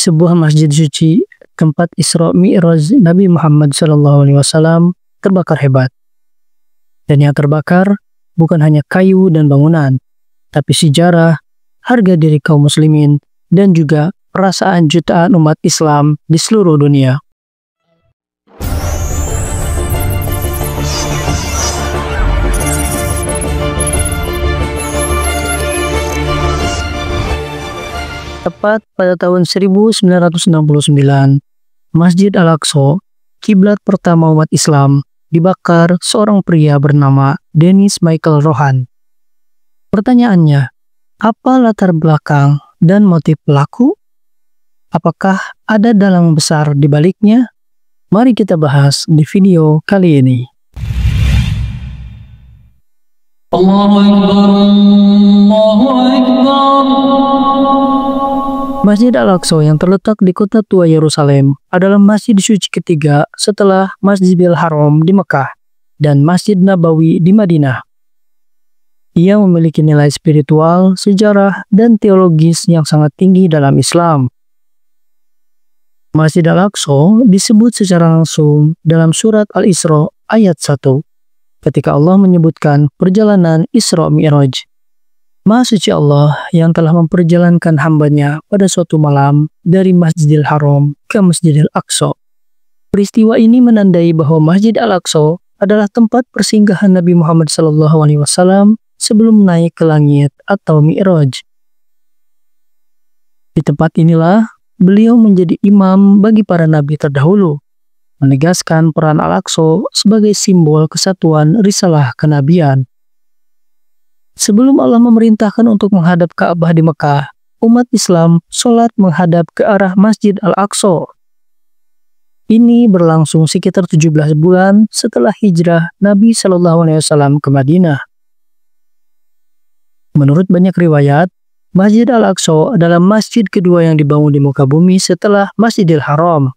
sebuah masjid suci tempat Isra Mi'raj Nabi Muhammad SAW terbakar hebat. Dan yang terbakar bukan hanya kayu dan bangunan, tapi sejarah, harga diri kaum muslimin, dan juga perasaan jutaan umat Islam di seluruh dunia. Tepat pada tahun 1969, Masjid Al-Aqsa, kiblat pertama umat Islam, dibakar seorang pria bernama Dennis Michael Rohan. Pertanyaannya, apa latar belakang dan motif pelaku? Apakah ada dalang besar di baliknya? Mari kita bahas di video kali ini. Allahu Akbar, Allahu Akbar. Masjid Al-Aqsa yang terletak di kota tua Yerusalem adalah masjid suci ketiga setelah Masjidil Haram di Mekah dan Masjid Nabawi di Madinah. Ia memiliki nilai spiritual, sejarah, dan teologis yang sangat tinggi dalam Islam. Masjid Al-Aqsa disebut secara langsung dalam surat Al-Isra ayat 1 ketika Allah menyebutkan perjalanan Isra Mi'raj. Maha suci Allah yang telah memperjalankan hambanya pada suatu malam dari Masjidil Haram ke Masjidil Aqsa. Peristiwa ini menandai bahwa Masjid Al-Aqsa adalah tempat persinggahan Nabi Muhammad SAW sebelum naik ke langit atau Mi'raj. Di tempat inilah beliau menjadi imam bagi para nabi terdahulu, menegaskan peran Al-Aqsa sebagai simbol kesatuan risalah kenabian. Sebelum Allah memerintahkan untuk menghadap Ka'bah di Mekah, umat Islam sholat menghadap ke arah Masjid Al-Aqsa. Ini berlangsung sekitar 17 bulan setelah hijrah Nabi SAW ke Madinah. Menurut banyak riwayat, Masjid Al-Aqsa adalah masjid kedua yang dibangun di muka bumi setelah Masjidil Haram.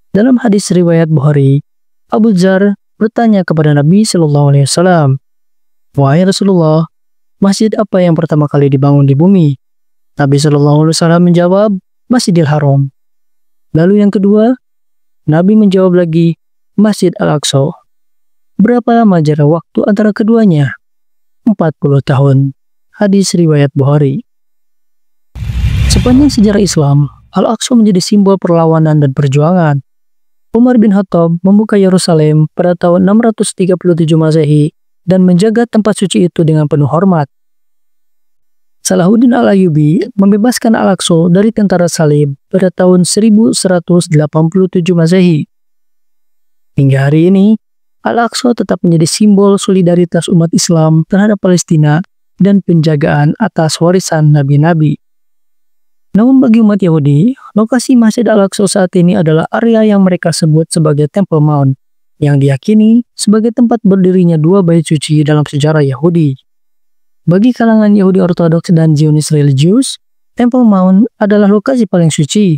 Dalam hadis riwayat Bukhari, Abu Dzar bertanya kepada Nabi SAW, "Wahai Rasulullah, masjid apa yang pertama kali dibangun di bumi?" Nabi SAW menjawab, "Masjidil Haram." Lalu yang kedua, Nabi menjawab lagi, "Masjid Al-Aqsa." Berapa lama jarak waktu antara keduanya? 40 tahun. Hadis riwayat Bukhari. Sepanjang sejarah Islam, Al-Aqsa menjadi simbol perlawanan dan perjuangan. Umar bin Khattab membuka Yerusalem pada tahun 637 Masehi dan menjaga tempat suci itu dengan penuh hormat. Salahuddin Al-Ayyubi membebaskan Al-Aqsa dari tentara Salib pada tahun 1187 Masehi. Hingga hari ini, Al-Aqsa tetap menjadi simbol solidaritas umat Islam terhadap Palestina dan penjagaan atas warisan nabi-nabi. Namun bagi umat Yahudi, lokasi Masjid Al-Aqsa saat ini adalah area yang mereka sebut sebagai Temple Mount, yang diyakini sebagai tempat berdirinya dua bait suci dalam sejarah Yahudi. Bagi kalangan Yahudi Ortodoks dan Zionis religius, Temple Mount adalah lokasi paling suci.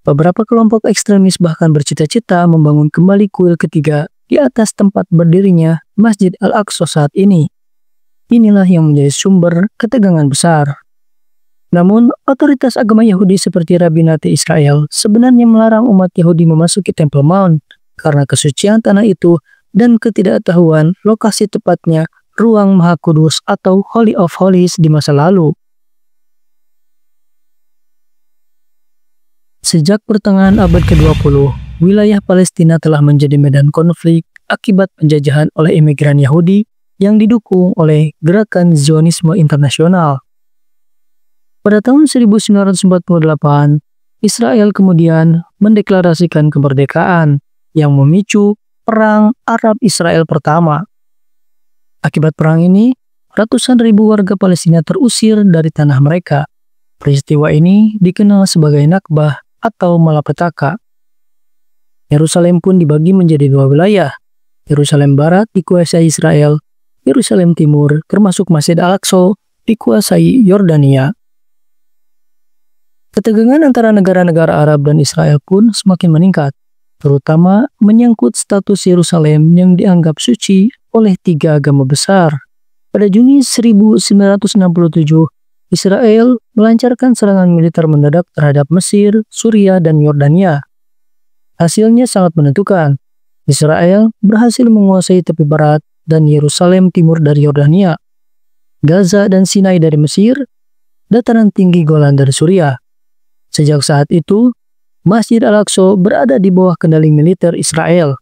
Beberapa kelompok ekstremis bahkan bercita-cita membangun kembali kuil ketiga di atas tempat berdirinya Masjid Al-Aqsa saat ini. Inilah yang menjadi sumber ketegangan besar. Namun, otoritas agama Yahudi seperti Rabbinate Israel sebenarnya melarang umat Yahudi memasuki Temple Mount karena kesucian tanah itu dan ketidaktahuan lokasi tepatnya ruang Maha Kudus atau Holy of Holies di masa lalu. Sejak pertengahan abad ke-20, wilayah Palestina telah menjadi medan konflik akibat penjajahan oleh imigran Yahudi yang didukung oleh gerakan Zionisme internasional. Pada tahun 1948, Israel kemudian mendeklarasikan kemerdekaan yang memicu Perang Arab-Israel pertama. Akibat perang ini, ratusan ribu warga Palestina terusir dari tanah mereka. Peristiwa ini dikenal sebagai Nakbah atau malapetaka. Yerusalem pun dibagi menjadi dua wilayah. Yerusalem Barat dikuasai Israel, Yerusalem Timur termasuk Masjid Al-Aqsa dikuasai Yordania. Ketegangan antara negara-negara Arab dan Israel pun semakin meningkat, terutama menyangkut status Yerusalem yang dianggap suci oleh tiga agama besar. Pada Juni 1967, Israel melancarkan serangan militer mendadak terhadap Mesir, Suriah, dan Yordania. Hasilnya sangat menentukan. Israel berhasil menguasai tepi barat dan Yerusalem timur dari Yordania, Gaza dan Sinai dari Mesir, dataran tinggi Golan dari Suriah. Sejak saat itu, Masjid Al-Aqsa berada di bawah kendali militer Israel,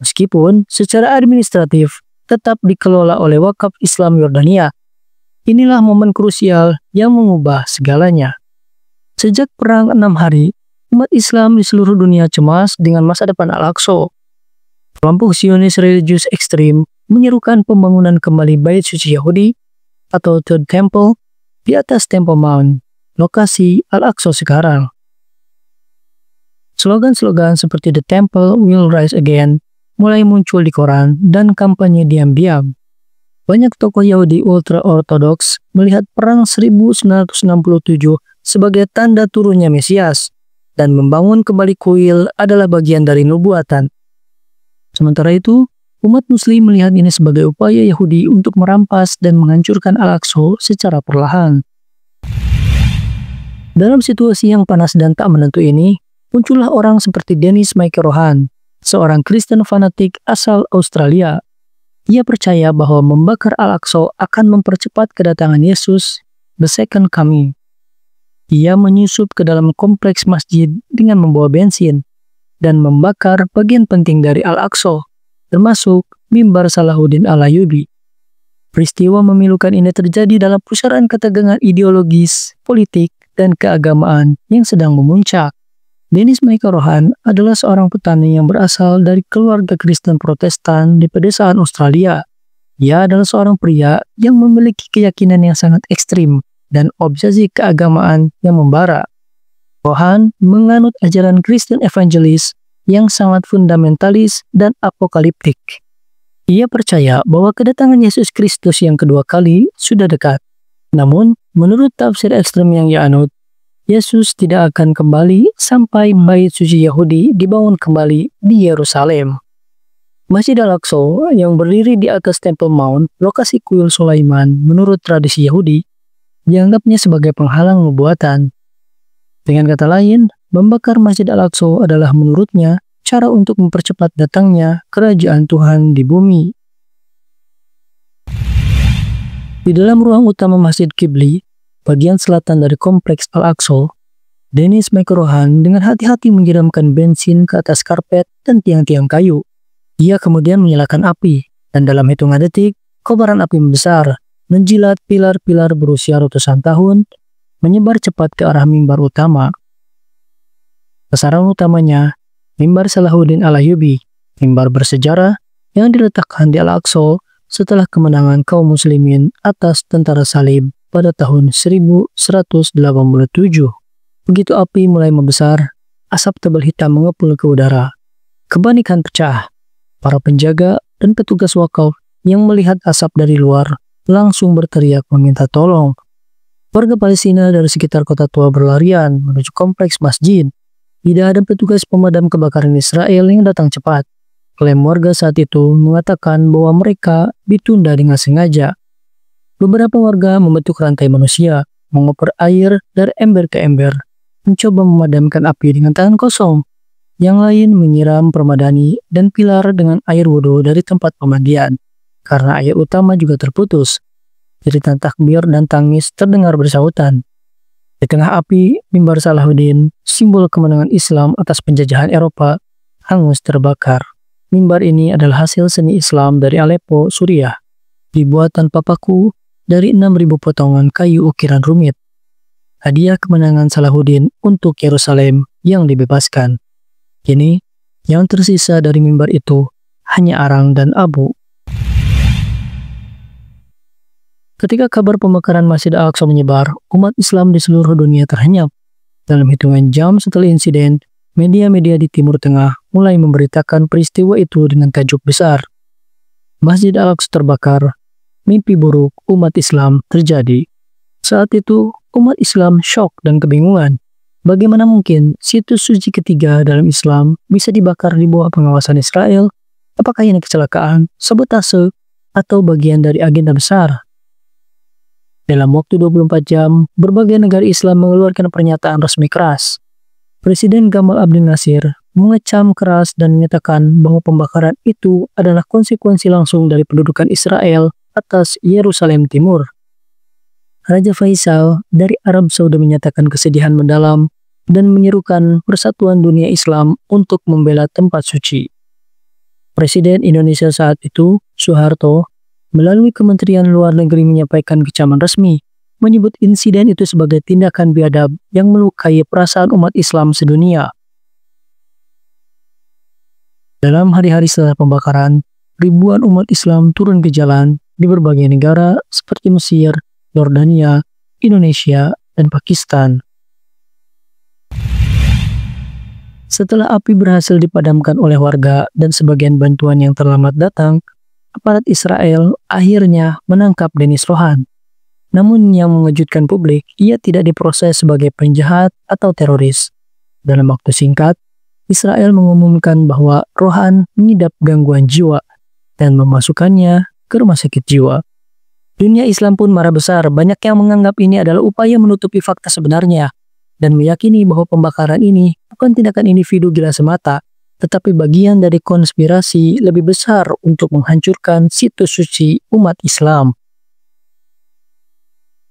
meskipun secara administratif tetap dikelola oleh Wakaf Islam Yordania. Inilah momen krusial yang mengubah segalanya. Sejak Perang 6 Hari, umat Islam di seluruh dunia cemas dengan masa depan Al-Aqsa. Kelompok Zionis religius ekstrim menyerukan pembangunan kembali Bait Suci Yahudi atau Third Temple di atas Temple Mount, lokasi Al-Aqsa sekarang. Slogan-slogan seperti The Temple Will Rise Again mulai muncul di koran dan kampanye diam-diam. Banyak tokoh Yahudi ultra-ortodoks melihat perang 1967 sebagai tanda turunnya Mesias, dan membangun kembali kuil adalah bagian dari nubuatan. Sementara itu, umat Muslim melihat ini sebagai upaya Yahudi untuk merampas dan menghancurkan Al-Aqsa secara perlahan. Dalam situasi yang panas dan tak menentu ini, muncullah orang seperti Dennis McCarthy, seorang Kristen fanatik asal Australia. Ia percaya bahwa membakar Al-Aqsa akan mempercepat kedatangan Yesus, the second coming. Ia menyusup ke dalam kompleks masjid dengan membawa bensin dan membakar bagian penting dari Al-Aqsa, termasuk mimbar Salahuddin Al-Ayyubi. Peristiwa memilukan ini terjadi dalam pusaran ketegangan ideologis, politik, dan keagamaan yang sedang memuncak. Dennis McCarthy adalah seorang petani yang berasal dari keluarga Kristen Protestan di pedesaan Australia. Ia adalah seorang pria yang memiliki keyakinan yang sangat ekstrim dan obsesi keagamaan yang membara. Rohan menganut ajaran Kristen evangelis yang sangat fundamentalis dan apokaliptik. Ia percaya bahwa kedatangan Yesus Kristus yang kedua kali sudah dekat. Namun, menurut tafsir ekstrem yang ia anut, Yesus tidak akan kembali sampai Bait Suci Yahudi dibangun kembali di Yerusalem. Masjid Al-Aqsa yang berdiri di atas Temple Mount, lokasi kuil Sulaiman menurut tradisi Yahudi, dianggapnya sebagai penghalang nubuatan. Dengan kata lain, membakar Masjid Al-Aqsa adalah menurutnya cara untuk mempercepat datangnya kerajaan Tuhan di bumi. Di dalam ruang utama Masjid Qibli, bagian selatan dari kompleks Al-Aqsa, Dennis McCarthy dengan hati-hati menyiramkan bensin ke atas karpet dan tiang-tiang kayu. Ia kemudian menyalakan api, dan dalam hitungan detik, kobaran api membesar, menjilat pilar-pilar berusia ratusan tahun, menyebar cepat ke arah mimbar utama. Sasaran utamanya, mimbar Salahuddin Al-Ayyubi, mimbar bersejarah yang diletakkan di Al-Aqsa setelah kemenangan kaum muslimin atas tentara salib pada tahun 1187. Begitu api mulai membesar, asap tebal hitam mengepul ke udara. Kepanikan pecah. Para penjaga dan petugas wakaf yang melihat asap dari luar langsung berteriak meminta tolong. Warga Palestina dari sekitar kota tua berlarian menuju kompleks masjid. Tidak ada petugas pemadam kebakaran Israel yang datang cepat. Klaim warga saat itu mengatakan bahwa mereka ditunda dengan sengaja. Beberapa warga membentuk rantai manusia, mengoper air dari ember ke ember, mencoba memadamkan api dengan tangan kosong. Yang lain menyiram permadani dan pilar dengan air wudhu dari tempat pemandian, karena air utama juga terputus. Jeritan takbir dan tangis terdengar bersautan. Di tengah api, mimbar Salahuddin, simbol kemenangan Islam atas penjajahan Eropa, hangus terbakar. Mimbar ini adalah hasil seni Islam dari Aleppo, Suriah, dibuat tanpa paku dari 6.000 potongan kayu ukiran rumit. Hadiah kemenangan Salahuddin untuk Yerusalem yang dibebaskan. Kini, yang tersisa dari mimbar itu hanya arang dan abu. Ketika kabar pembakaran Masjid Al-Aqsa menyebar, umat Islam di seluruh dunia terhenyap. Dalam hitungan jam setelah insiden, media-media di Timur Tengah mulai memberitakan peristiwa itu dengan tajuk besar. Masjid Al-Aqsa terbakar. Mimpi buruk umat Islam terjadi. Saat itu, umat Islam syok dan kebingungan. Bagaimana mungkin situs suci ketiga dalam Islam bisa dibakar di bawah pengawasan Israel? Apakah ini kecelakaan, sabotase, atau bagian dari agenda besar? Dalam waktu 24 jam, berbagai negara Islam mengeluarkan pernyataan resmi keras. Presiden Gamal Abdel Nasir mengecam keras dan menyatakan bahwa pembakaran itu adalah konsekuensi langsung dari pendudukan Israel atas Yerusalem Timur. Raja Faisal dari Arab Saudi menyatakan kesedihan mendalam dan menyerukan persatuan dunia Islam untuk membela tempat suci. Presiden Indonesia saat itu, Soeharto, melalui Kementerian Luar Negeri menyampaikan kecaman resmi, menyebut insiden itu sebagai tindakan biadab yang melukai perasaan umat Islam sedunia. Dalam hari-hari setelah pembakaran, ribuan umat Islam turun ke jalan di berbagai negara seperti Mesir, Yordania, Indonesia, dan Pakistan. Setelah api berhasil dipadamkan oleh warga dan sebagian bantuan yang terlambat datang, aparat Israel akhirnya menangkap Dennis Rohan. Namun yang mengejutkan publik, ia tidak diproses sebagai penjahat atau teroris. Dalam waktu singkat, Israel mengumumkan bahwa Rohan mengidap gangguan jiwa dan memasukkannya ke rumah sakit jiwa. Dunia Islam pun marah besar, banyak yang menganggap ini adalah upaya menutupi fakta sebenarnya dan meyakini bahwa pembakaran ini bukan tindakan individu gila semata, tetapi bagian dari konspirasi lebih besar untuk menghancurkan situs suci umat Islam.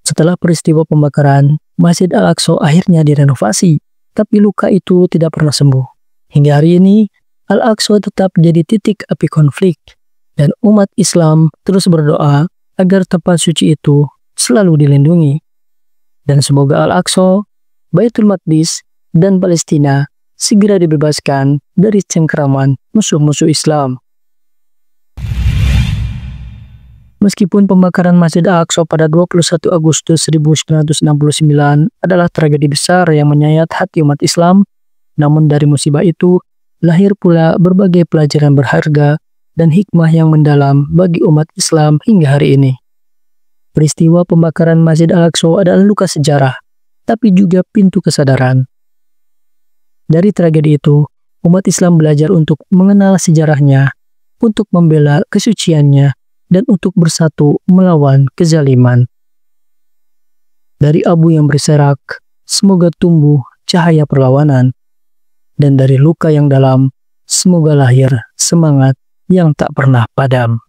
Setelah peristiwa pembakaran, Masjid Al-Aqsa akhirnya direnovasi, tapi luka itu tidak pernah sembuh. Hingga hari ini, Al-Aqsa tetap jadi titik api konflik, dan umat Islam terus berdoa agar tempat suci itu selalu dilindungi. Dan semoga Al-Aqsa, Baitul Maqdis, dan Palestina segera dibebaskan dari cengkeraman musuh-musuh Islam. Meskipun pembakaran Masjid Al-Aqsa pada 21 Agustus 1969 adalah tragedi besar yang menyayat hati umat Islam, namun dari musibah itu lahir pula berbagai pelajaran berharga dan hikmah yang mendalam bagi umat Islam hingga hari ini. Peristiwa pembakaran Masjid Al-Aqsa adalah luka sejarah, tapi juga pintu kesadaran. Dari tragedi itu, umat Islam belajar untuk mengenal sejarahnya, untuk membela kesuciannya, dan untuk bersatu melawan kezaliman. Dari abu yang berserak, semoga tumbuh cahaya perlawanan, dan dari luka yang dalam, semoga lahir semangat yang tak pernah padam.